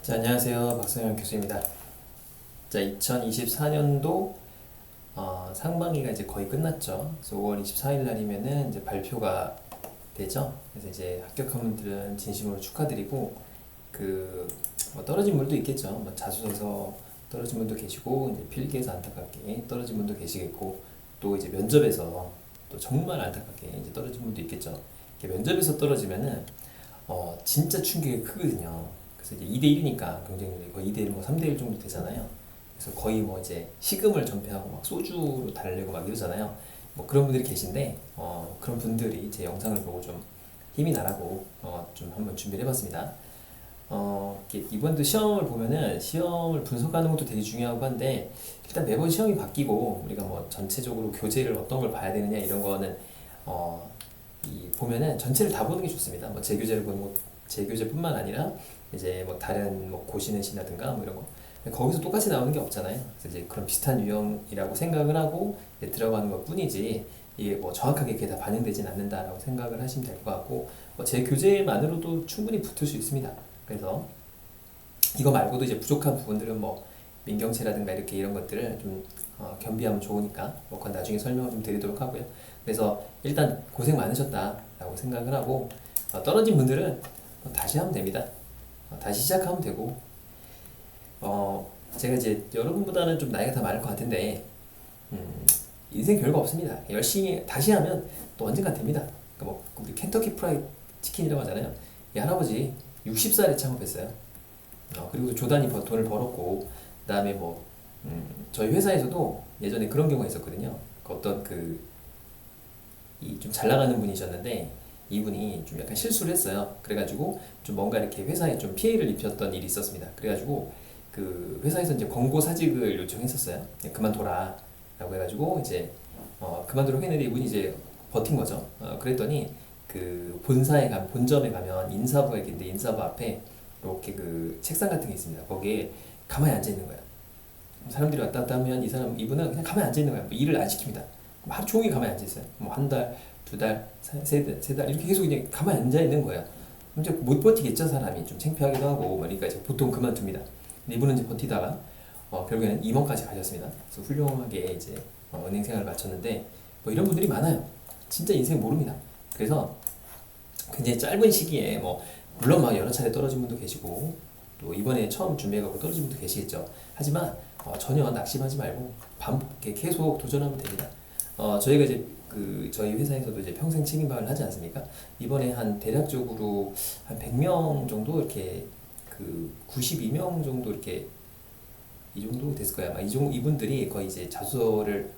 자, 안녕하세요. 박성현 교수입니다. 자, 2024년도 상반기가 이제 거의 끝났죠. 그래서 5월 24일 날이면은 이제 발표가 되죠. 그래서 이제 합격한 분들은 진심으로 축하드리고, 뭐 떨어진 분도 있겠죠. 뭐 자수해서 떨어진 분도 계시고, 이제 필기에서 안타깝게 떨어진 분도 계시겠고, 또 이제 면접에서 또 정말 안타깝게 이제 떨어진 분도 있겠죠. 이렇게 면접에서 떨어지면은 진짜 충격이 크거든요. 그래서 이제 2대1이니까 경쟁률이 거의 2대1, 뭐 3대1 정도 되잖아요. 그래서 거의 뭐 이제 식음을 전폐하고 막 소주로 달래고 막 이러잖아요. 뭐 그런 분들이 계신데, 그런 분들이 제 영상을 보고 좀 힘이 나라고 좀 한번 준비를 해봤습니다. 이번도 시험을 보면은 시험을 분석하는 것도 되게 중요하고 한데, 일단 매번 시험이 바뀌고 우리가 뭐 전체적으로 교재를 어떤 걸 봐야 되느냐 이런 거는 보면은 전체를 다 보는 게 좋습니다. 뭐 재교재를 보는 거, 재교재뿐만 아니라 이제 뭐 다른 뭐 고시넷이라든가 뭐 이런 거 거기서 똑같이 나오는 게 없잖아요. 그래서 이제 그런 비슷한 유형이라고 생각을 하고 들어가는 것 뿐이지, 이게 뭐 정확하게 그게 다 반영되진 않는다라고 생각을 하시면 될 것 같고, 제 교재만으로도 충분히 붙을 수 있습니다. 그래서 이거 말고도 이제 부족한 부분들은 뭐 민경채라든가 이렇게 이런 것들을 좀 겸비하면 좋으니까 뭐 그건 나중에 설명을 좀 드리도록 하고요. 그래서 일단 고생 많으셨다라고 생각을 하고, 떨어진 분들은 다시 하면 됩니다. 다시 시작하면 되고, 제가 이제 여러분보다는 좀 나이가 더 많을 것 같은데, 인생 별거 없습니다. 열심히 다시 하면 또 언젠가 됩니다. 그러니까 뭐 우리 켄터키 프라이드 치킨이라고 하잖아요. 이 할아버지 60살에 창업했어요. 그리고 조단이 돈을 벌었고, 그다음에 뭐 저희 회사에서도 예전에 그런 경우가 있었거든요. 어떤 이 좀 잘 나가는 분이셨는데, 이분이 좀 약간 실수를 했어요. 그래가지고 좀 뭔가 이렇게 회사에 좀 피해를 입혔던 일이 있었습니다. 그래가지고 그 회사에서 이제 권고 사직을 요청했었어요. 그만둬라 라고 해가지고 이제 그만두라고 했는데, 이분이 이제 버틴 거죠. 그랬더니 그 본점에 가면 인사부가 있는데, 인사부 앞에 이렇게 그 책상 같은 게 있습니다. 거기에 가만히 앉아 있는 거야. 사람들이 왔다 갔다 하면 이분은 그냥 가만히 앉아 있는 거야. 뭐 일을 안 시킵니다. 하루 종일 가만히 앉아 있어요. 뭐 한 달, 두 달, 세 달 이렇게 계속 그냥 가만히 앉아 있는 거예요. 이제 못 버티겠죠, 사람이. 좀 창피하기도 하고. 그러니까 이제 보통 그만둡니다. 근데 이분은 이제 버티다가 결국에는 임원까지 가셨습니다. 그래서 훌륭하게 이제 은행 생활을 마쳤는데, 뭐 이런 분들이 많아요. 진짜 인생 모릅니다. 그래서 굉장히 짧은 시기에 뭐 물론 막 여러 차례 떨어진 분도 계시고, 또 이번에 처음 준비해가고 떨어진 분도 계시겠죠. 하지만 전혀 낙심하지 말고 반복해 계속 도전하면 됩니다. 저희가 이제 저희 회사에서도 이제 평생 책임방을 하지 않습니까? 이번에 한 대략적으로 한 100명 정도 이렇게 92명 정도 이렇게 이 정도 됐을 거야. 이분들이 거의 이제 자소서를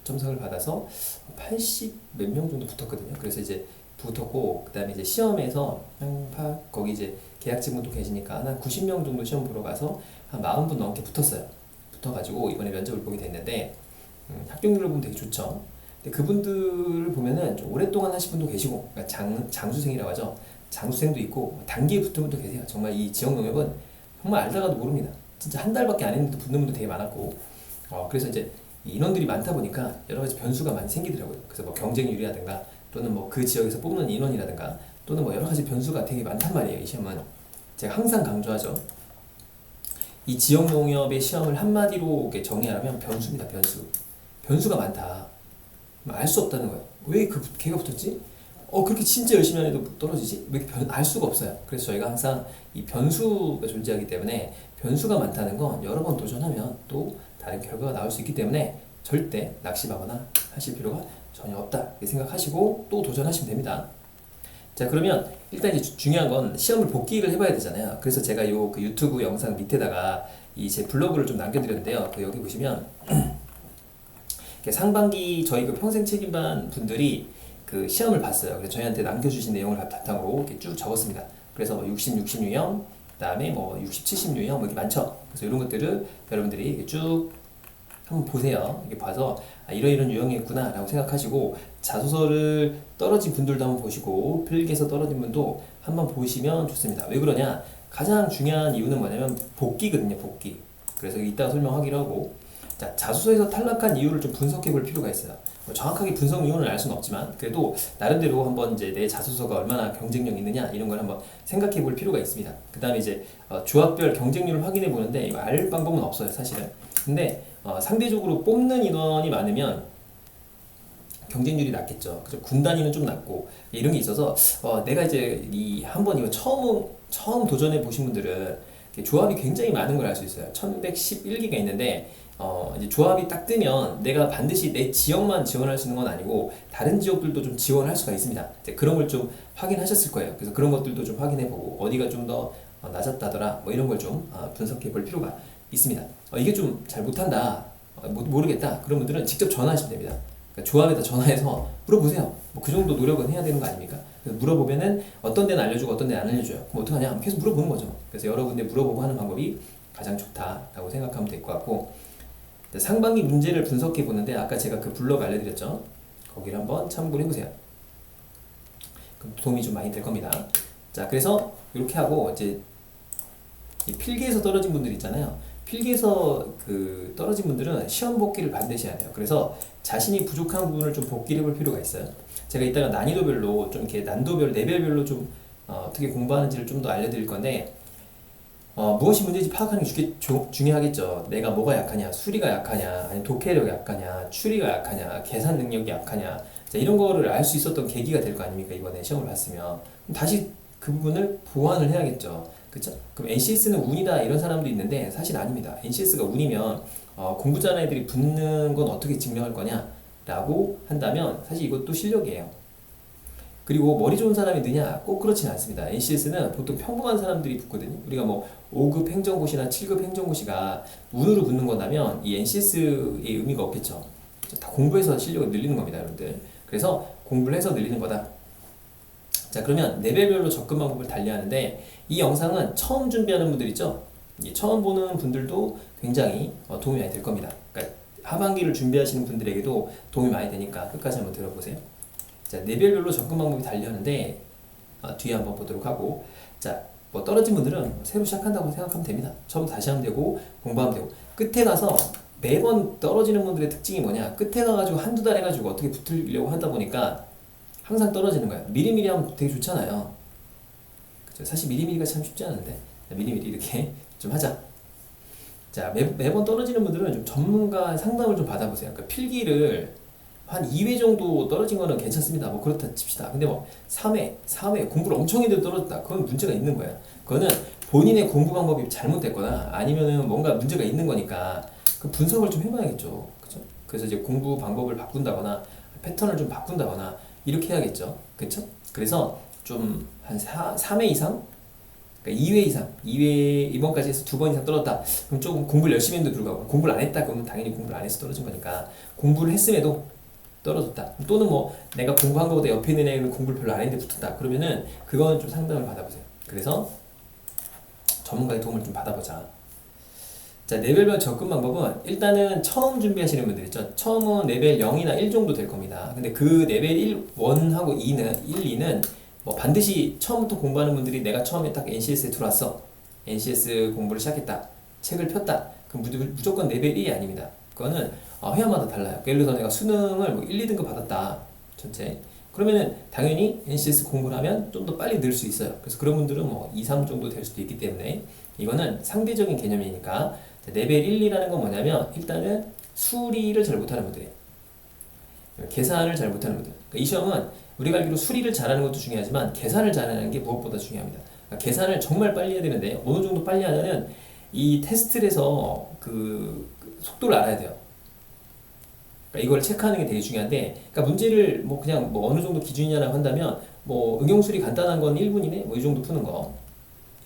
첨삭을 받아서 80 몇 명 정도 붙었거든요. 그래서 이제 붙었고, 그다음에 이제 시험에서 거기 이제 계약직분도 계시니까 한 90명 정도 시험 보러 가서 한 40분 넘게 붙었어요. 붙어가지고 이번에 면접을 보게 됐는데, 합격률을 보면 되게 좋죠. 근데 그분들을 보면은 좀 오랫동안 하신 분도 계시고, 그러니까 장수생이라고 하죠. 장수생도 있고 단기에 붙은 분도 계세요. 정말 이 지역 농협은 정말 알다가도 모릅니다. 진짜 한 달밖에 안 했는데 붙는 분도 되게 많았고, 그래서 이제 인원들이 많다 보니까 여러 가지 변수가 많이 생기더라고요. 그래서 뭐 경쟁률이라든가, 또는 뭐 그 지역에서 뽑는 인원이라든가, 또는 뭐 여러 가지 변수가 되게 많단 말이에요. 이 시험은 제가 항상 강조하죠. 이 지역 농협의 시험을 한마디로 정의하라면 변수입니다. 변수가 많다. 알 수 없다는 거예요. 왜 걔가 붙었지? 그렇게 진짜 열심히 안 해도 떨어지지? 왜 알 수가 없어요. 그래서 저희가 항상 이 변수가 존재하기 때문에, 변수가 많다는 건 여러 번 도전하면 또 다른 결과가 나올 수 있기 때문에 절대 낙심하거나 하실 필요가 전혀 없다 이렇게 생각하시고 또 도전하시면 됩니다. 자, 그러면 일단 이제 중요한 건 시험을 복기를 해봐야 되잖아요. 그래서 제가 그 유튜브 영상 밑에다가 이 제 블로그를 좀 남겨드렸는데요. 여기 보시면 상반기 저희 평생 책임반 분들이 시험을 봤어요. 그래서 저희한테 남겨주신 내용을 바탕으로 이렇게 쭉 적었습니다. 그래서 뭐 60, 60 유형, 그 다음에 뭐 60, 70 유형 뭐 이렇게 많죠. 그래서 이런 것들을 여러분들이 이렇게 쭉 한번 보세요. 이렇게 봐서 이런 유형이 있구나 라고 생각하시고, 자소서를 떨어진 분들도 한번 보시고, 필기에서 떨어진 분도 한번 보시면 좋습니다. 왜 그러냐? 가장 중요한 이유는 뭐냐면 복기거든요. 복기. 그래서 이따가 설명하기로 하고, 자, 자소서에서 탈락한 이유를 좀 분석해 볼 필요가 있어요. 뭐 정확하게 분석 이유는 알 수는 없지만 그래도 나름대로 한번 이제 내 자소서가 얼마나 경쟁력 있느냐 이런 걸 한번 생각해 볼 필요가 있습니다. 그 다음에 이제 조합별 경쟁률을 확인해 보는데 이거 알 방법은 없어요, 사실은. 근데 상대적으로 뽑는 인원이 많으면 경쟁률이 낮겠죠. 그죠? 군 단위는 좀 낮고 이런 게 있어서 내가 이제 이 한번 이거 처음 도전해 보신 분들은 조합이 굉장히 많은 걸 알 수 있어요. 1111개가 있는데 이제 조합이 딱 뜨면 내가 반드시 내 지역만 지원할 수 있는 건 아니고 다른 지역들도 좀 지원할 수가 있습니다. 그런 걸 좀 확인하셨을 거예요. 그래서 그런 것들도 좀 확인해 보고 어디가 좀 더 낮았다더라 뭐 이런 걸 좀 분석해 볼 필요가 있습니다. 이게 좀 잘 못한다, 모르겠다 그런 분들은 직접 전화하시면 됩니다. 그러니까 조합에다 전화해서 물어보세요. 뭐 그 정도 노력은 해야 되는 거 아닙니까? 그래서 물어보면은 어떤 데는 알려주고 어떤 데는 안 알려줘요. 그럼 어떡하냐? 계속 물어보는 거죠. 그래서 여러 군데 물어보고 하는 방법이 가장 좋다라고 생각하면 될 것 같고, 상반기 문제를 분석해 보는데 아까 제가 그 블로그 알려드렸죠. 거기를 한번 참고를 해보세요. 그럼 도움이 좀 많이 될 겁니다. 자, 그래서 이렇게 하고 이제 이 필기에서 떨어진 분들 있잖아요. 필기에서 그 떨어진 분들은 시험 복기를 반드시 해야 돼요. 그래서 자신이 부족한 부분을 좀 복기를 해볼 필요가 있어요. 제가 이따가 난이도별로 좀 이렇게 난도별, 레벨별로 좀 어떻게 공부하는지를 좀 더 알려드릴 건데, 무엇이 문제인지 파악하는 게 중요하겠죠. 내가 뭐가 약하냐, 수리가 약하냐, 아니 독해력이 약하냐, 추리가 약하냐, 계산 능력이 약하냐, 자, 이런 거를 알 수 있었던 계기가 될 거 아닙니까? 이번에 시험을 봤으면 다시 그 부분을 보완을 해야겠죠. 그쵸? 그럼 NCS는 운이다 이런 사람도 있는데 사실 아닙니다. NCS가 운이면 공부 잘하는 애들이 붙는 건 어떻게 증명할 거냐 라고 한다면 사실 이것도 실력이에요. 그리고 머리 좋은 사람이 느냐? 꼭 그렇진 않습니다. NCS는 보통 평범한 사람들이 붙거든요. 우리가 뭐 5급 행정고시나 7급 행정고시가 운으로 붙는 거라면 이 NCS의 의미가 없겠죠. 다 공부해서 실력을 늘리는 겁니다, 여러분들. 그래서 공부를 해서 늘리는 거다. 자, 그러면 레벨별로 접근 방법을 달리하는데 이 영상은 처음 준비하는 분들 있죠? 처음 보는 분들도 굉장히 도움이 많이 될 겁니다. 그러니까 하반기를 준비하시는 분들에게도 도움이 많이 되니까 끝까지 한번 들어보세요. 자, 레벨별로 접근 방법이 달리하는데 뒤에 한번 보도록 하고, 자, 뭐 떨어진 분들은 새로 시작한다고 생각하면 됩니다. 처음 다시 하면 되고 공부하면 되고, 끝에 가서 매번 떨어지는 분들의 특징이 뭐냐, 끝에 가가지고 한두 달 해가지고 어떻게 붙으려고 하다 보니까 항상 떨어지는 거예요. 미리미리 하면 되게 좋잖아요. 그쵸? 사실 미리미리가 참 쉽지 않은데 미리미리 이렇게 좀 하자. 자, 매번 떨어지는 분들은 좀 전문가 상담을 좀 받아보세요. 그러니까 필기를 한 2회 정도 떨어진 거는 괜찮습니다. 뭐 그렇다 칩시다. 근데 뭐 3회, 4회 공부를 엄청 했는데 떨어졌다. 그건 문제가 있는 거야. 그거는 본인의 공부 방법이 잘못됐거나 아니면은 뭔가 문제가 있는 거니까 그 분석을 좀 해봐야겠죠. 그죠? 그래서 이제 공부 방법을 바꾼다거나 패턴을 좀 바꾼다거나 이렇게 해야겠죠. 그쵸? 그래서 좀 한 3회 이상? 그러니까 2회 이상, 2회 이번까지 해서 2번 이상 떨어졌다. 그럼 조금 공부를 열심히 했는데 불구하고 공부를 안 했다. 그러면 당연히 공부를 안 해서 떨어진 거니까 공부를 했음에도 떨어졌다. 또는 뭐 내가 공부한 것보다 옆에 있는 애는 공부를 별로 안 했는데 붙었다. 그러면은 그건 좀 상담을 받아보세요. 그래서 전문가의 도움을 좀 받아보자. 자, 레벨별 접근 방법은 일단은 처음 준비하시는 분들 있죠. 처음은 레벨 0이나 1 정도 될 겁니다. 근데 그 레벨 1하고 2는 뭐 반드시 처음부터 공부하는 분들이 내가 처음에 딱 NCS에 들어왔어. NCS 공부를 시작했다. 책을 폈다. 그럼 무조건 레벨 1이 아닙니다. 그거는 회화마다 달라요. 예를 들어서 내가 수능을 뭐 1, 2등급 받았다. 전체. 그러면은 당연히 NCS 공부를 하면 좀 더 빨리 늘 수 있어요. 그래서 그런 분들은 뭐 2, 3 정도 될 수도 있기 때문에 이거는 상대적인 개념이니까 레벨 1, 2라는 건 뭐냐면 일단은 수리를 잘 못하는 분들이에요. 계산을 잘 못하는 분들. 그러니까 이 시험은 우리가 알기로 수리를 잘하는 것도 중요하지만 계산을 잘하는 게 무엇보다 중요합니다. 그러니까 계산을 정말 빨리 해야 되는데 어느 정도 빨리 하냐는 이 테스트를 해서 그 속도를 알아야 돼요. 그러니까 이걸 체크하는 게 되게 중요한데, 그러니까 문제를 뭐 그냥 뭐 어느 정도 기준이냐라고 한다면 뭐 응용수리 간단한 건 1분 이내 뭐 이 정도 푸는 거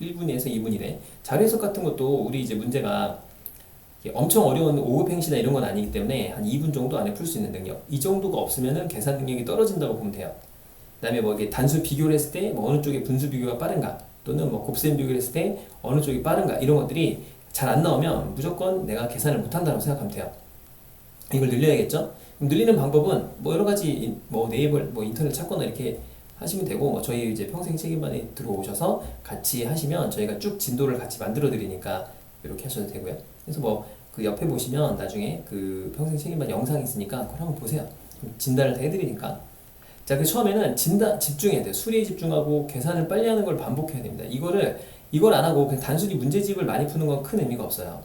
1분에서 2분 이내. 자료 해석 같은 것도 우리 이제 문제가 엄청 어려운 5급 행시나 이런 건 아니기 때문에 한 2분 정도 안에 풀 수 있는 능력, 이 정도가 없으면은 계산 능력이 떨어진다고 보면 돼요. 그 다음에 뭐 이게 단수 비교를 했을 때 뭐 어느 쪽에 분수 비교가 빠른가, 또는 뭐 곱셈 비교를 했을 때 어느 쪽이 빠른가, 이런 것들이 잘 안 나오면 무조건 내가 계산을 못한다고 생각하면 돼요. 이걸 늘려야겠죠? 그럼 늘리는 방법은 뭐 여러 가지 뭐 네이버 뭐 인터넷 찾거나 이렇게 하시면 되고, 뭐 저희 이제 평생 책임반에 들어오셔서 같이 하시면 저희가 쭉 진도를 같이 만들어 드리니까 이렇게 하셔도 되고요. 그래서 뭐 그 옆에 보시면 나중에 그 평생 책임반 영상이 있으니까 그걸 한번 보세요. 진단을 다 해드리니까. 자, 그 처음에는 집중해야 돼요. 수리에 집중하고 계산을 빨리 하는 걸 반복해야 됩니다. 이걸 안 하고 그냥 단순히 문제집을 많이 푸는 건 큰 의미가 없어요.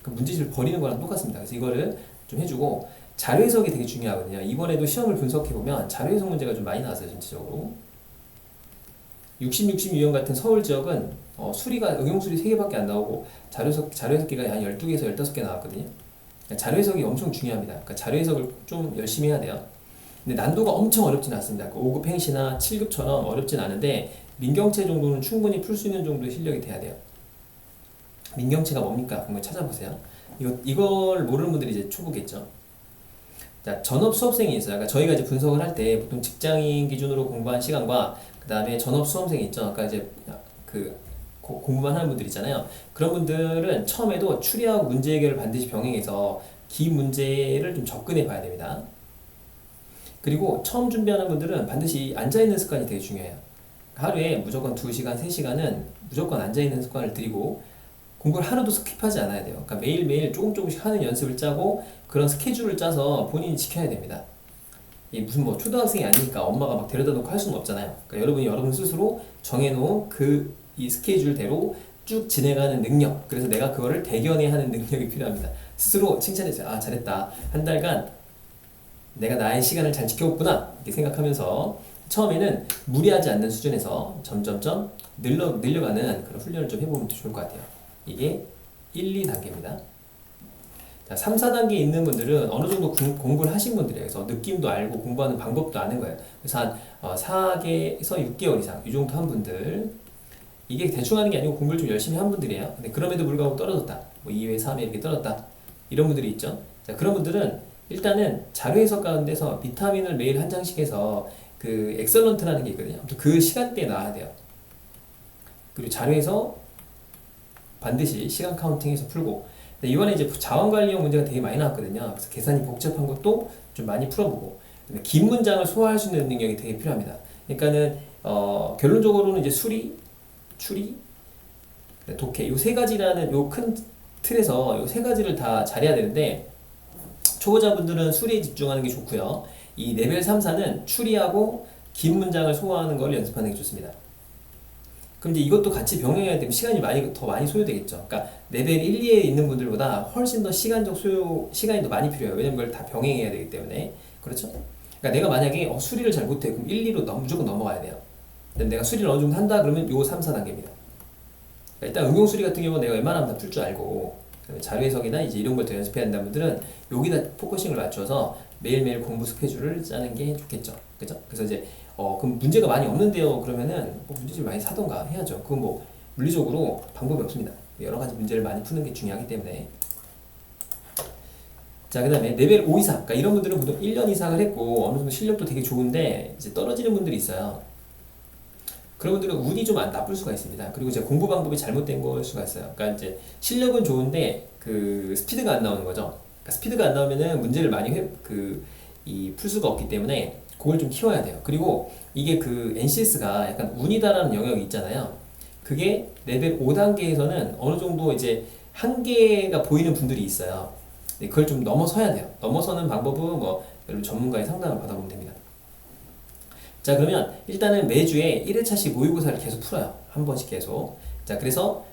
그 문제집을 버리는 거랑 똑같습니다. 그래서 이거를 좀 해주고, 자료 해석이 되게 중요하거든요. 이번에도 시험을 분석해보면 자료 해석 문제가 좀 많이 나왔어요, 전체적으로. 60, 60 유형 같은 서울 지역은 수리가 응용수리 3개밖에 안 나오고 자료 해석기가 한 12개에서 15개 나왔거든요. 그러니까 자료 해석이 엄청 중요합니다. 그러니까 자료 해석을 좀 열심히 해야 돼요. 근데 난도가 엄청 어렵진 않습니다. 5급 행시나 7급처럼 어렵진 않은데 민경채 정도는 충분히 풀 수 있는 정도의 실력이 돼야 돼요. 민경채가 뭡니까? 한번 찾아보세요. 이걸 모르는 분들이 이제 초보겠죠. 자, 전업 수험생이 있어요. 그러니까 저희가 이제 분석을 할 때 보통 직장인 기준으로 공부한 시간과 그 다음에 전업 수험생이 있죠. 아까 이제 그 공부만 하는 분들 있잖아요. 그런 분들은 처음에도 추리하고 문제 해결을 반드시 병행해서 기 문제를 좀 접근해 봐야 됩니다. 그리고 처음 준비하는 분들은 반드시 앉아있는 습관이 되게 중요해요. 하루에 무조건 2시간, 3시간은 무조건 앉아있는 습관을 들이고 공부를 하루도 스킵하지 않아야 돼요. 그러니까 매일매일 조금씩 하는 연습을 짜고 그런 스케줄을 짜서 본인이 지켜야 됩니다. 이 무슨 뭐 초등학생이 아니니까 엄마가 막 데려다 놓고 할 수는 없잖아요. 그러니까 여러분이 여러분 스스로 정해놓은 이 스케줄대로 쭉 진행하는 능력, 그래서 내가 그거를 대견해 하는 능력이 필요합니다. 스스로 칭찬해주세요. 아, 잘했다. 한 달간 내가 나의 시간을 잘 지켜왔구나 이렇게 생각하면서 처음에는 무리하지 않는 수준에서 점점점 늘려가는 그런 훈련을 좀 해보면 좋을 것 같아요. 이게 1, 2단계입니다. 자, 3, 4단계에 있는 분들은 어느 정도 공부를 하신 분들이에요. 그래서 느낌도 알고 공부하는 방법도 아는 거예요. 그래서 한 4개에서 6개월 이상 이 정도 한 분들, 이게 대충 하는 게 아니고 공부를 좀 열심히 한 분들이에요. 근데 그럼에도 불구하고 떨어졌다. 뭐 2회, 3회 이렇게 떨어졌다. 이런 분들이 있죠. 자, 그런 분들은 일단은 자료 해석 가운데서 비타민을 매일 한 장씩 해서 그 엑설런트라는 게 있거든요. 그 시간대에 나와야 돼요. 그리고 자료 해석 반드시 시간 카운팅해서 풀고. 근데 이번에 이제 자원관리형 문제가 되게 많이 나왔거든요. 그래서 계산이 복잡한 것도 좀 많이 풀어보고, 긴 문장을 소화할 수 있는 능력이 되게 필요합니다. 그러니까는 결론적으로는 이제 수리, 추리, 독해 이 세 가지라는 요 큰 틀에서 요 세 가지를 다 잘해야 되는데, 초보자분들은 수리에 집중하는 게 좋고요. 이 레벨 3, 4는 추리하고 긴 문장을 소화하는 걸 연습하는 게 좋습니다. 그럼 이제 이것도 같이 병행해야 되면 시간이 더 많이 소요되겠죠. 그러니까 레벨 1, 2에 있는 분들보다 훨씬 더 시간이 더 많이 필요해요. 왜냐면 그걸 다 병행해야 되기 때문에. 그렇죠? 그러니까 내가 만약에 수리를 잘 못해. 그럼 1, 2로 무조건 넘어가야 돼요. 근데 내가 수리를 어느 정도 한다 그러면 요 3, 4단계입니다. 그러니까 일단 응용 수리 같은 경우는 내가 웬만하면 다 풀 줄 알고, 자료 해석이나 이제 이런 걸 더 연습해야 된다는 분들은 여기다 포커싱을 맞춰서 매일매일 공부 스케줄을 짜는 게 좋겠죠. 그죠? 그래서 이제 그럼 문제가 많이 없는데요. 그러면은 문제집 많이 사던가 해야죠. 그건 뭐 물리적으로 방법이 없습니다. 여러 가지 문제를 많이 푸는 게 중요하기 때문에. 자, 그 다음에 레벨 5 이상. 그러니까 이런 분들은 보통 1년 이상을 했고 어느 정도 실력도 되게 좋은데 이제 떨어지는 분들이 있어요. 그런 분들은 운이 좀 나쁠 수가 있습니다. 그리고 이제 공부 방법이 잘못된 걸 수가 있어요. 그러니까 이제 실력은 좋은데 그 스피드가 안 나오는 거죠. 그러니까 스피드가 안 나오면은 문제를 많이 풀 수가 없기 때문에 그걸 좀 키워야 돼요. 그리고 이게 그 NCS가 약간 운이다라는 영역이 있잖아요. 그게 레벨 5단계에서는 어느 정도 이제 한계가 보이는 분들이 있어요. 그걸 좀 넘어서야 돼요. 넘어서는 방법은 뭐 여러분 전문가의 상담을 받아보면 됩니다. 자, 그러면 일단은 매주에 1회차씩 모의고사를 계속 풀어요. 한 번씩 계속. 자, 그래서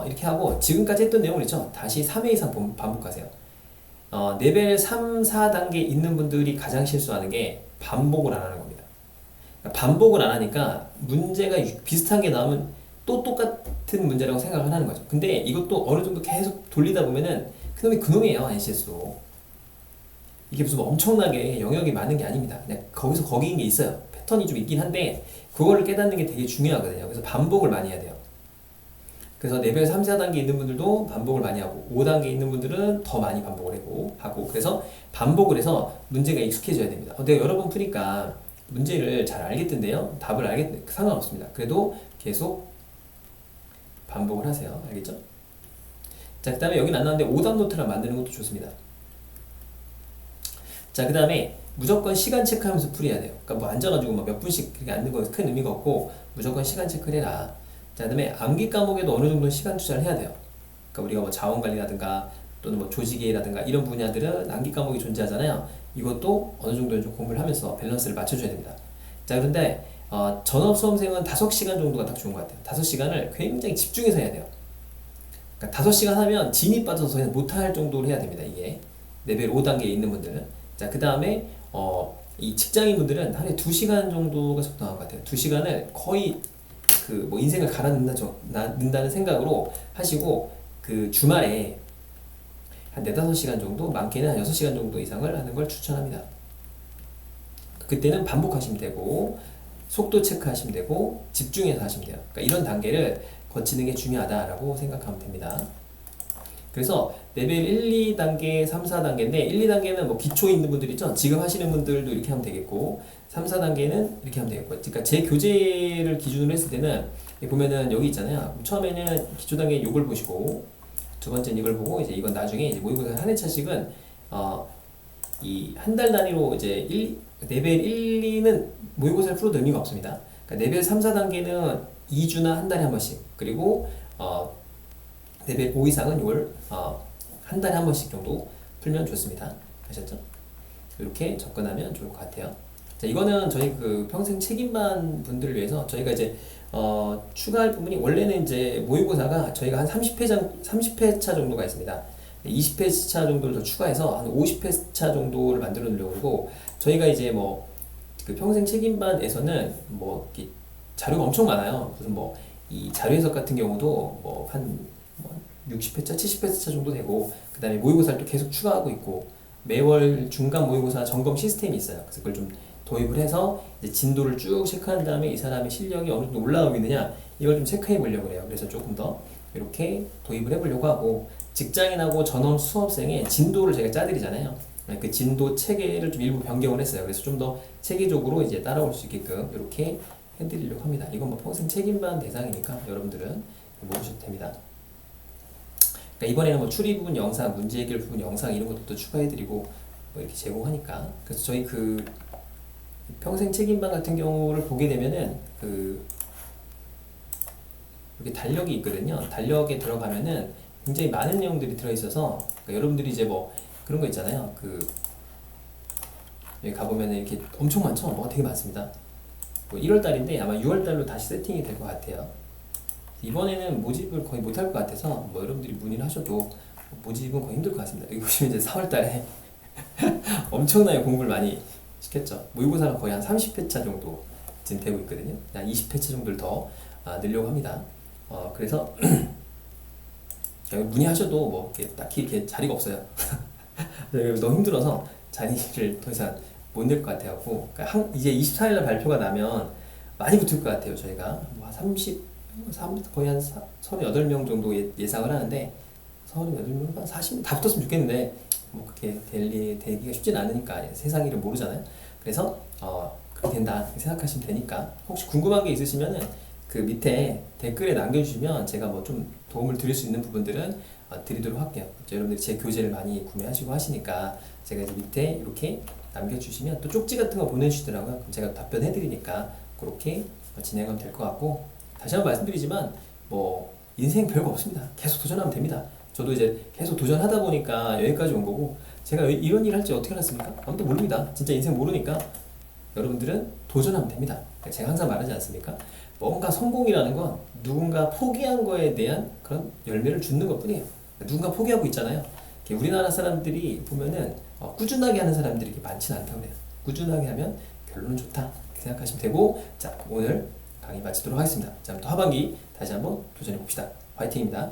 이렇게 하고 지금까지 했던 내용을 있죠. 다시 3회 이상 반복하세요. 레벨 3, 4단계 있는 분들이 가장 실수하는 게 반복을 안 하는 겁니다. 그러니까 반복을 안 하니까 문제가 비슷한 게 나오면 또 똑같은 문제라고 생각을 하는 거죠. 근데 이것도 어느 정도 계속 돌리다 보면은 그놈이 그놈이에요. NCS도. 이게 무슨 엄청나게 영역이 많은 게 아닙니다. 그냥 거기서 거기인 게 있어요. 패턴이 좀 있긴 한데 그거를 깨닫는 게 되게 중요하거든요. 그래서 반복을 많이 해야 돼요. 그래서 레벨 3, 4단계 있는 분들도 반복을 많이 하고 5단계 있는 분들은 더 많이 반복을 하고 그래서 반복을 해서 문제가 익숙해져야 됩니다. 내가 여러 번 푸니까 문제를 잘 알겠던데요. 답을 상관없습니다. 그래도 계속 반복을 하세요. 알겠죠? 자, 그 다음에 여기는 안 나왔는데 오답 노트를 만드는 것도 좋습니다. 자, 그 다음에 무조건 시간 체크하면서 풀이해야 돼요. 그러니까 뭐 앉아가지고 몇 분씩 그렇게 앉는 거 큰 의미가 없고 무조건 시간 체크를 해라. 자, 그 다음에 암기 과목에도 어느 정도 시간 투자를 해야 돼요. 그러니까 우리가 뭐 자원관리라든가 또는 뭐 조직이라든가 이런 분야들은 암기 과목이 존재하잖아요. 이것도 어느 정도는 좀 공부를 하면서 밸런스를 맞춰줘야 됩니다. 자, 그런데 전업 수험생은 5시간 정도가 딱 좋은 것 같아요. 5시간을 굉장히 집중해서 해야 돼요. 그러니까 5시간 하면 진이 빠져서 그냥 못할 정도로 해야 됩니다. 이게 레벨 5단계에 있는 분들은. 자, 그 다음에 이 직장인 분들은 하루에 2시간 정도가 적당한 것 같아요. 2시간을 거의 그 뭐 인생을 갈아 넣는다는 생각으로 하시고, 그 주말에 한 4-5시간 정도, 많게는 한 6시간 정도 이상을 하는 걸 추천합니다. 그때는 반복하시면 되고, 속도 체크하시면 되고, 집중해서 하시면 돼요. 그러니까 이런 단계를 거치는 게 중요하다라고 생각하면 됩니다. 그래서 레벨 1, 2단계, 3, 4단계인데 1, 2단계는 뭐 기초에 있는 분들 있죠? 지금 하시는 분들도 이렇게 하면 되겠고, 3, 4단계는 이렇게 하면 되겠고, 그러니까 제 교재를 기준으로 했을 때는 보면은 여기 있잖아요. 처음에는 기초 단계 요걸 보시고, 두 번째는 이걸 보고, 이제 이건 나중에 이제 모의고사 한 회차씩은 이 한 달 단위로 이제 레벨 1, 2는 모의고사를 풀어도 의미가 없습니다. 그러니까 레벨 3, 4단계는 2주나 한 달에 한 번씩, 그리고 레벨 5 이상은 이걸 한 달에 한 번씩 정도 풀면 좋습니다. 아셨죠? 이렇게 접근하면 좋을 것 같아요. 자, 이거는 저희 그 평생 책임반 분들을 위해서 저희가 이제 추가할 부분이, 원래는 이제 모의고사가 저희가 한 30회차 정도가 있습니다. 20회차 정도를 더 추가해서 한 50회차 정도를 만들어 놓으려고 그러고, 저희가 이제 뭐 그 평생 책임반에서는 뭐 자료가 엄청 많아요. 무슨 뭐 이 자료 해석 같은 경우도 뭐 한 60회차, 70회차 정도 되고, 그 다음에 모의고사를 또 계속 추가하고 있고, 매월 중간 모의고사 점검 시스템이 있어요. 그래서 그걸 좀 도입을 해서 이제 진도를 쭉 체크한 다음에 이 사람의 실력이 어느 정도 올라가고 있느냐, 이걸 좀 체크해 보려고 해요. 그래서 조금 더 이렇게 도입을 해보려고 하고, 직장인하고 전업 수험생의 진도를 제가 짜드리잖아요. 그 진도 체계를 좀 일부 변경을 했어요. 그래서 좀 더 체계적으로 이제 따라올 수 있게끔 이렇게 해드리려고 합니다. 이건 뭐 평생 책임반 대상이니까 여러분들은 모르셔도 됩니다. 그러니까 이번에는 뭐 추리 부분 영상, 문제 해결 부분 영상 이런 것도 또 추가해드리고 뭐 이렇게 제공하니까. 그래서 저희 그 평생 책임반 같은 경우를 보게 되면은 그 이렇게 달력이 있거든요. 달력에 들어가면은 굉장히 많은 내용들이 들어있어서, 그러니까 여러분들이 이제 뭐 그런 거 있잖아요. 그 여기 가보면은 이렇게 엄청 많죠. 뭐가 되게 많습니다. 뭐 1월달인데 아마 6월달로 다시 세팅이 될 것 같아요. 이번에는 모집을 거의 못할 것 같아서 뭐 여러분들이 문의를 하셔도 모집은 거의 힘들 것 같습니다. 여기 보시면 이제 4월달에 엄청나게 공부를 많이 시켰죠. 모의고사가 거의 한 30회차 정도 지금 되고 있거든요. 한 20회차 정도를 더 늘려고 합니다. 그래서 문의하셔도 뭐 이렇게 딱히 이렇게 자리가 없어요. 너무 힘들어서 자리를 더 이상 못 낼 것 같아갖고, 그러니까 이제 24일날 발표가 나면 많이 붙을 것 같아요. 저희가 뭐 거의 한 38명 정도 예상을 하는데, 38명, 40명 다 붙었으면 좋겠는데 뭐 그렇게 되기가 쉽진 않으니까, 세상 일을 모르잖아요. 그래서 그렇게 된다 생각하시면 되니까, 혹시 궁금한 게 있으시면은 그 밑에 댓글에 남겨주시면 제가 뭐 좀 도움을 드릴 수 있는 부분들은 드리도록 할게요. 여러분들이 제 교재를 많이 구매하시고 하시니까 제가 이제 밑에 이렇게 남겨주시면 또 쪽지 같은 거 보내주시더라고요. 그럼 제가 답변해 드리니까 그렇게 진행하면 될 것 같고, 다시 한번 말씀드리지만 뭐 인생 별거 없습니다. 계속 도전하면 됩니다. 저도 이제 계속 도전하다 보니까 여기까지 온 거고, 제가 이런 일 할지 어떻게 알았습니까? 아무도 모릅니다. 진짜 인생 모르니까 여러분들은 도전하면 됩니다. 제가 항상 말하지 않습니까? 뭔가 성공이라는 건 누군가 포기한 거에 대한 그런 열매를 주는 것 뿐이에요. 누군가 포기하고 있잖아요. 우리나라 사람들이 보면은 꾸준하게 하는 사람들이 이렇게 많지는 않다고 그래요. 꾸준하게 하면 결론은 좋다 이렇게 생각하시면 되고, 자, 오늘 강의 마치도록 하겠습니다. 자, 또 하반기 다시 한번 도전해 봅시다. 화이팅입니다.